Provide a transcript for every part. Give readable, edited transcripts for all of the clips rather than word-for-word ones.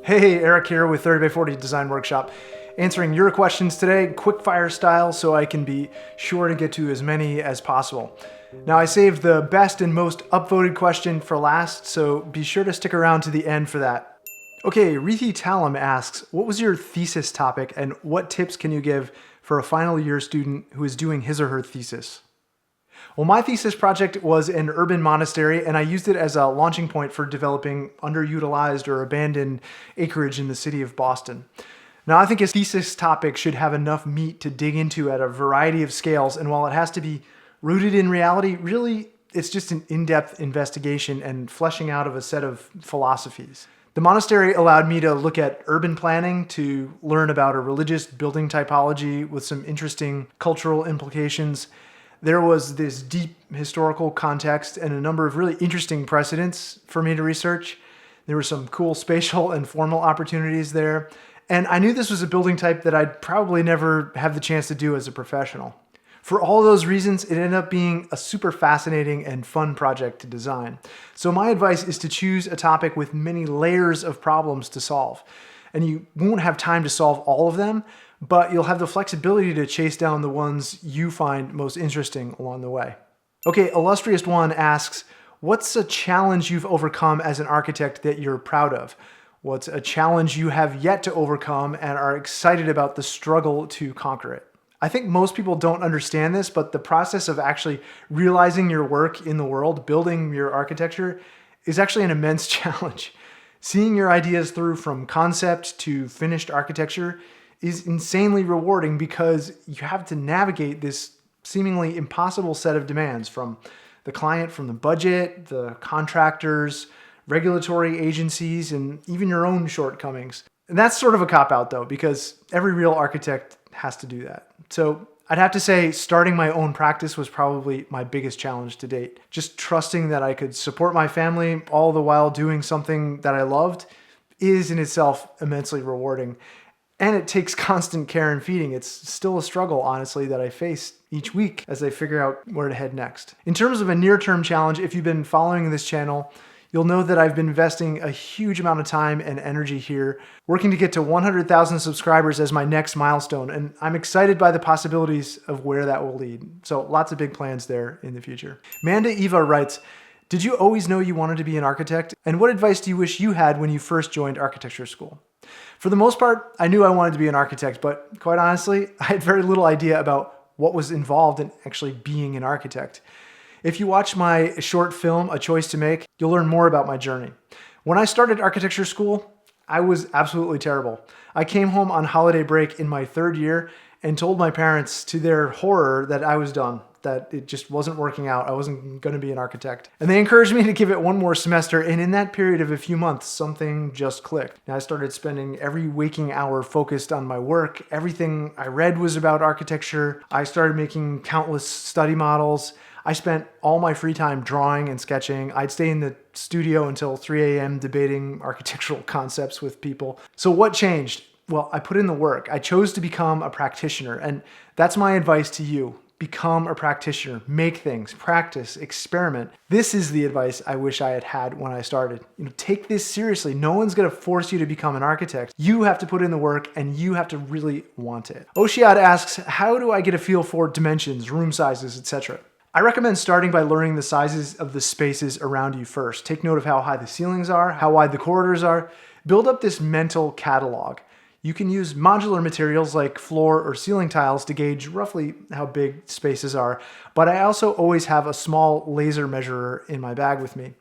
Hey, Eric here with 30x40 Design Workshop. Answering your questions today, quick fire style, so I can be sure to get to as many as possible. Now, I saved the best and most upvoted question for last, so be sure to stick around to the end for that. Okay, Rithi Talam asks, what was your thesis topic and what tips can you give for a final year student who is doing his or her thesis? Well, my thesis project was an urban monastery, and I used it as a launching point for developing underutilized or abandoned acreage in the city of Boston. Now, I think a thesis topic should have enough meat to dig into at a variety of scales, and while it has to be rooted in reality, really, it's just an in-depth investigation and fleshing out of a set of philosophies. The monastery allowed me to look at urban planning, to learn about a religious building typology with some interesting cultural implications. There was this deep historical context and a number of really interesting precedents for me to research. There were some cool spatial and formal opportunities there. And I knew this was a building type that I'd probably never have the chance to do as a professional. For all those reasons, it ended up being a super fascinating and fun project to design. So my advice is to choose a topic with many layers of problems to solve. And you won't have time to solve all of them, but you'll have the flexibility to chase down the ones you find most interesting along the way. Okay, Illustrious One asks, what's a challenge you've overcome as an architect that you're proud of? What's a challenge you have yet to overcome and are excited about the struggle to conquer it? I think most people don't understand this, but the process of actually realizing your work in the world, building your architecture, is actually an immense challenge. Seeing your ideas through from concept to finished architecture is insanely rewarding because you have to navigate this seemingly impossible set of demands from the client, from the budget, the contractors, regulatory agencies, and even your own shortcomings. And that's sort of a cop-out though, because every real architect has to do that. So I'd have to say starting my own practice was probably my biggest challenge to date. Just trusting that I could support my family all the while doing something that I loved is in itself immensely rewarding. And it takes constant care and feeding. It's still a struggle, honestly, that I face each week as I figure out where to head next. In terms of a near-term challenge, if you've been following this channel, you'll know that I've been investing a huge amount of time and energy here, working to get to 100,000 subscribers as my next milestone. And I'm excited by the possibilities of where that will lead. So lots of big plans there in the future. Manda Eva writes, did you always know you wanted to be an architect? And what advice do you wish you had when you first joined architecture school? For the most part, I knew I wanted to be an architect, but quite honestly, I had very little idea about what was involved in actually being an architect. If you watch my short film, A Choice to Make, you'll learn more about my journey. When I started architecture school, I was absolutely terrible. I came home on holiday break in my third year and told my parents, to their horror, that I was done, that it just wasn't working out. I wasn't going to be an architect. And they encouraged me to give it one more semester, and in that period of a few months, something just clicked. And I started spending every waking hour focused on my work. Everything I read was about architecture. I started making countless study models. I spent all my free time drawing and sketching. I'd stay in the studio until 3 a.m. debating architectural concepts with people. So what changed? Well, I put in the work. I chose to become a practitioner, and that's my advice to you. Become a practitioner, make things, practice, experiment. This is the advice I wish I had had when I started. Take this seriously. No one's gonna force you to become an architect. You have to put in the work and you have to really want it. Oshiad asks, how do I get a feel for dimensions, room sizes, etc.? I recommend starting by learning the sizes of the spaces around you first. Take note of how high the ceilings are, how wide the corridors are. Build up this mental catalog. You can use modular materials like floor or ceiling tiles to gauge roughly how big spaces are, but I also always have a small laser measurer in my bag with me.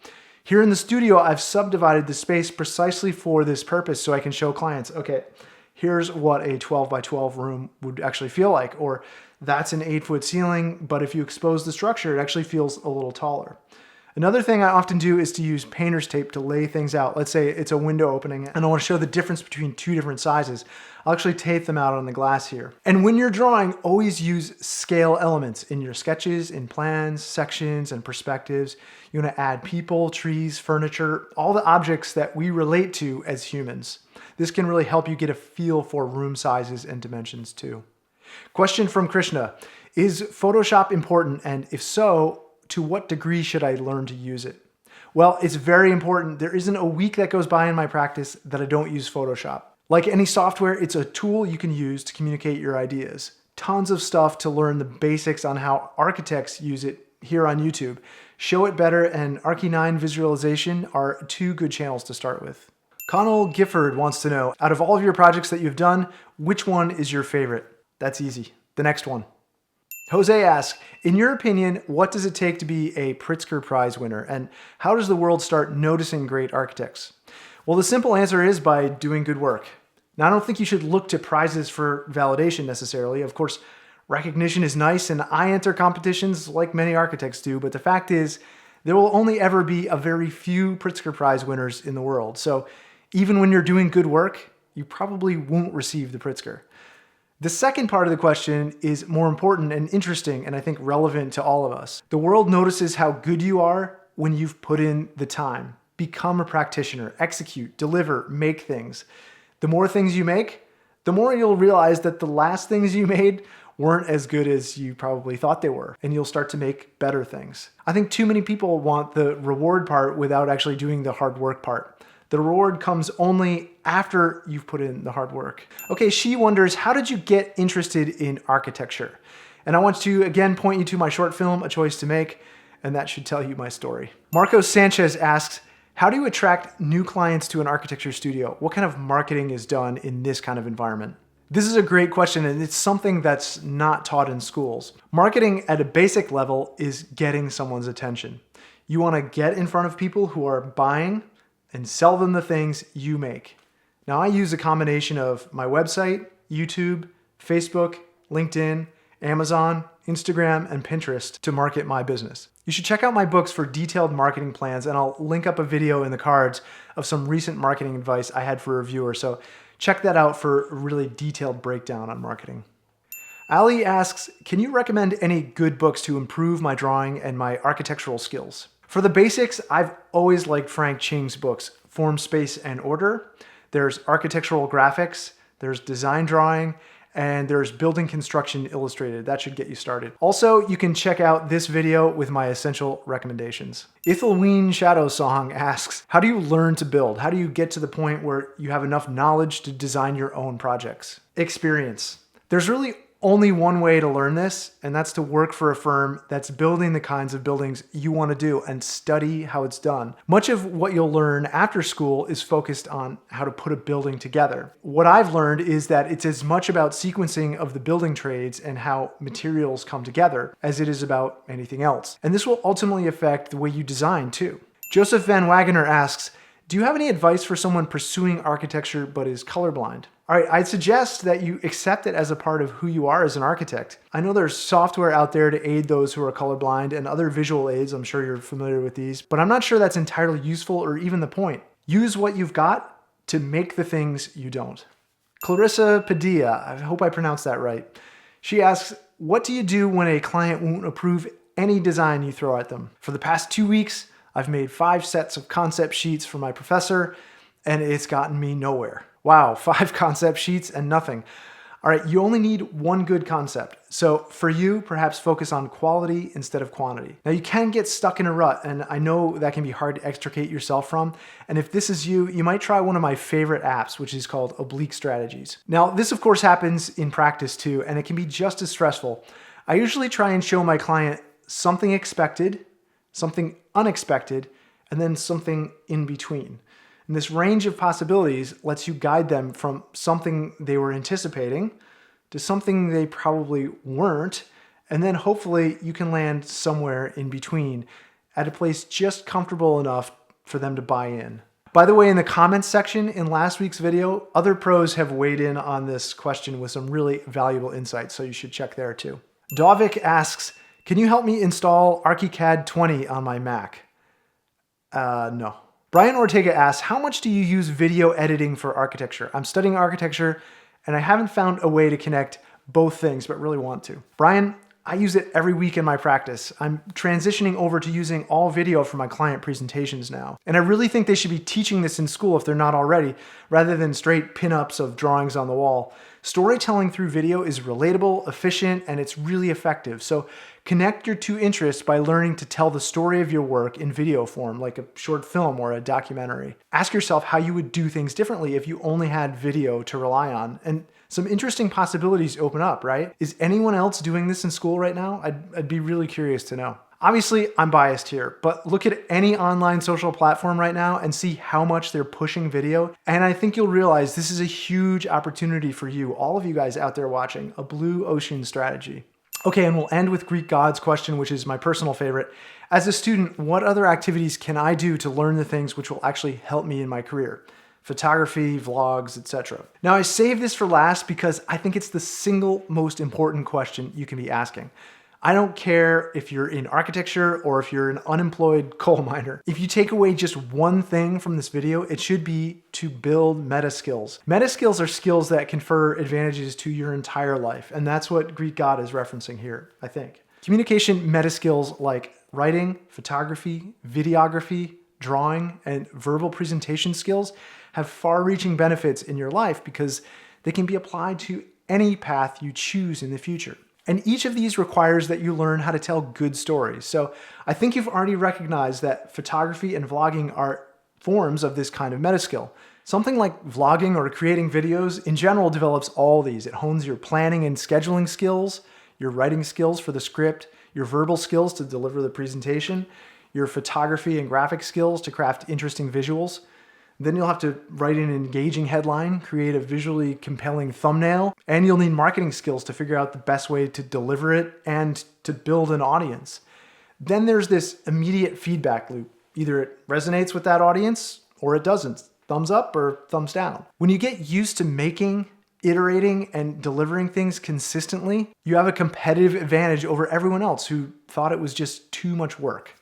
Here in the studio, I've subdivided the space precisely for this purpose so I can show clients, okay, here's what a 12 by 12 room would actually feel like, or that's an 8-foot ceiling, but if you expose the structure, it actually feels a little taller. Another thing I often do is to use painter's tape to lay things out. Let's say it's a window opening and I want to show the difference between two different sizes. I'll actually tape them out on the glass here. And when you're drawing, always use scale elements in your sketches, in plans, sections, and perspectives. You want to add people, trees, furniture, all the objects that we relate to as humans. This can really help you get a feel for room sizes and dimensions too. Question from Krishna, is Photoshop important? And if so, to what degree should I learn to use it? Well, it's very important. There isn't a week that goes by in my practice that I don't use Photoshop. Like any software, it's a tool you can use to communicate your ideas. Tons of stuff to learn the basics on how architects use it here on YouTube. Show It Better and Archi9 Visualization are two good channels to start with. Connell Gifford wants to know, out of all of your projects that you've done, which one is your favorite? That's easy. The next one. Jose asks, in your opinion, what does it take to be a Pritzker Prize winner? And how does the world start noticing great architects? Well, the simple answer is by doing good work. Now, I don't think you should look to prizes for validation necessarily. Of course, recognition is nice, and I enter competitions like many architects do, but the fact is, there will only ever be a very few Pritzker Prize winners in the world. So even when you're doing good work, you probably won't receive the Pritzker. The second part of the question is more important and interesting, and I think relevant to all of us. The world notices how good you are when you've put in the time. Become a practitioner, execute, deliver, make things. The more things you make, the more you'll realize that the last things you made weren't as good as you probably thought they were, and you'll start to make better things. I think too many people want the reward part without actually doing the hard work part. The reward comes only after you've put in the hard work. Okay, she wonders, how did you get interested in architecture? And I want to again point you to my short film, A Choice to Make, and that should tell you my story. Marcos Sanchez asks, how do you attract new clients to an architecture studio? What kind of marketing is done in this kind of environment? This is a great question, and it's something that's not taught in schools. Marketing at a basic level is getting someone's attention. You want to get in front of people who are buying and sell them the things you make. Now, I use a combination of my website, YouTube, Facebook, LinkedIn, Amazon, Instagram, and Pinterest to market my business. You should check out my books for detailed marketing plans, and I'll link up a video in the cards of some recent marketing advice I had for a viewer, so check that out for a really detailed breakdown on marketing. Ali asks, can you recommend any good books to improve my drawing and my architectural skills? For the basics, I've always liked Frank Ching's books, Form, Space, and Order. There's Architectural Graphics, there's Design Drawing, and there's Building Construction Illustrated. That should get you started. Also, you can check out this video with my essential recommendations. Ithelween Shadow Song asks, how do you learn to build? How do you get to the point where you have enough knowledge to design your own projects? Experience. There's really only one way to learn this, and that's to work for a firm that's building the kinds of buildings you want to do and study how it's done. Much of what you'll learn after school is focused on how to put a building together. What I've learned is that it's as much about sequencing of the building trades and how materials come together as it is about anything else. And this will ultimately affect the way you design too. Joseph Van Wagener asks, do you have any advice for someone pursuing architecture but is colorblind? All right, I'd suggest that you accept it as a part of who you are as an architect. I know there's software out there to aid those who are colorblind and other visual aids. I'm sure you're familiar with these, but I'm not sure that's entirely useful or even the point. Use what you've got to make the things you don't. Clarissa Padilla, I hope I pronounced that right. She asks, what do you do when a client won't approve any design you throw at them? For the past 2 weeks, I've made 5 sets of concept sheets for my professor, and it's gotten me nowhere. Wow, 5 concept sheets and nothing. All right, you only need one good concept. So for you, perhaps focus on quality instead of quantity. Now you can get stuck in a rut, and I know that can be hard to extricate yourself from. And if this is you, you might try one of my favorite apps, which is called Oblique Strategies. Now this of course happens in practice too, and it can be just as stressful. I usually try and show my client something expected, something unexpected, and then something in between. And this range of possibilities lets you guide them from something they were anticipating to something they probably weren't, and then hopefully you can land somewhere in between at a place just comfortable enough for them to buy in. By the way, in the comments section in last week's video, other pros have weighed in on this question with some really valuable insights, so you should check there too. Dovik asks, can you help me install ArchiCAD 20 on my Mac? No. Brian Ortega asks, how much do you use video editing for architecture? I'm studying architecture and I haven't found a way to connect both things, but really want to. Brian, I use it every week in my practice. I'm transitioning over to using all video for my client presentations now. And I really think they should be teaching this in school if they're not already, rather than straight pinups of drawings on the wall. Storytelling through video is relatable, efficient, and it's really effective. So connect your two interests by learning to tell the story of your work in video form, like a short film or a documentary. Ask yourself how you would do things differently if you only had video to rely on. And some interesting possibilities open up, right? Is anyone else doing this in school right now? I'd be really curious to know. Obviously, I'm biased here, but look at any online social platform right now and see how much they're pushing video. And I think you'll realize this is a huge opportunity for you, all of you guys out there watching, a blue ocean strategy. Okay, and we'll end with Greek gods question, which is my personal favorite. As a student, what other activities can I do to learn the things which will actually help me in my career? Photography, vlogs, etc. Now I save this for last because I think it's the single most important question you can be asking. I don't care if you're in architecture or if you're an unemployed coal miner. If you take away just one thing from this video, it should be to build meta skills. Meta skills are skills that confer advantages to your entire life, and that's what Greek god is referencing here, I think. Communication meta skills like writing, photography, videography, drawing, and verbal presentation skills have far-reaching benefits in your life because they can be applied to any path you choose in the future. And each of these requires that you learn how to tell good stories. So I think you've already recognized that photography and vlogging are forms of this kind of meta skill. Something like vlogging or creating videos in general develops all these. It hones your planning and scheduling skills, your writing skills for the script, your verbal skills to deliver the presentation, your photography and graphic skills to craft interesting visuals. Then you'll have to write an engaging headline, create a visually compelling thumbnail, and you'll need marketing skills to figure out the best way to deliver it and to build an audience. Then there's this immediate feedback loop. Either it resonates with that audience or it doesn't. Thumbs up or thumbs down. When you get used to making, iterating, and delivering things consistently, you have a competitive advantage over everyone else who thought it was just too much work.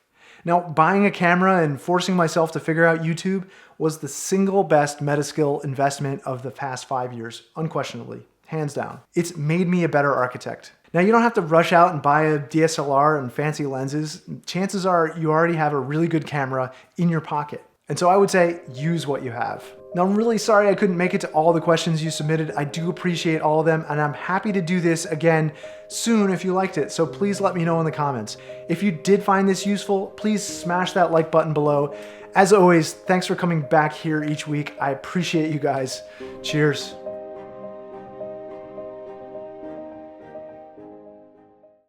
Now, buying a camera and forcing myself to figure out YouTube was the single best meta skill investment of the past 5 years, unquestionably, hands down. It's made me a better architect. Now, you don't have to rush out and buy a DSLR and fancy lenses. Chances are you already have a really good camera in your pocket. And so I would say use what you have. Now, I'm really sorry I couldn't make it to all the questions you submitted. I do appreciate all of them, and I'm happy to do this again soon if you liked it, so please let me know in the comments. If you did find this useful, please smash that like button below. As always, thanks for coming back here each week. I appreciate you guys. Cheers.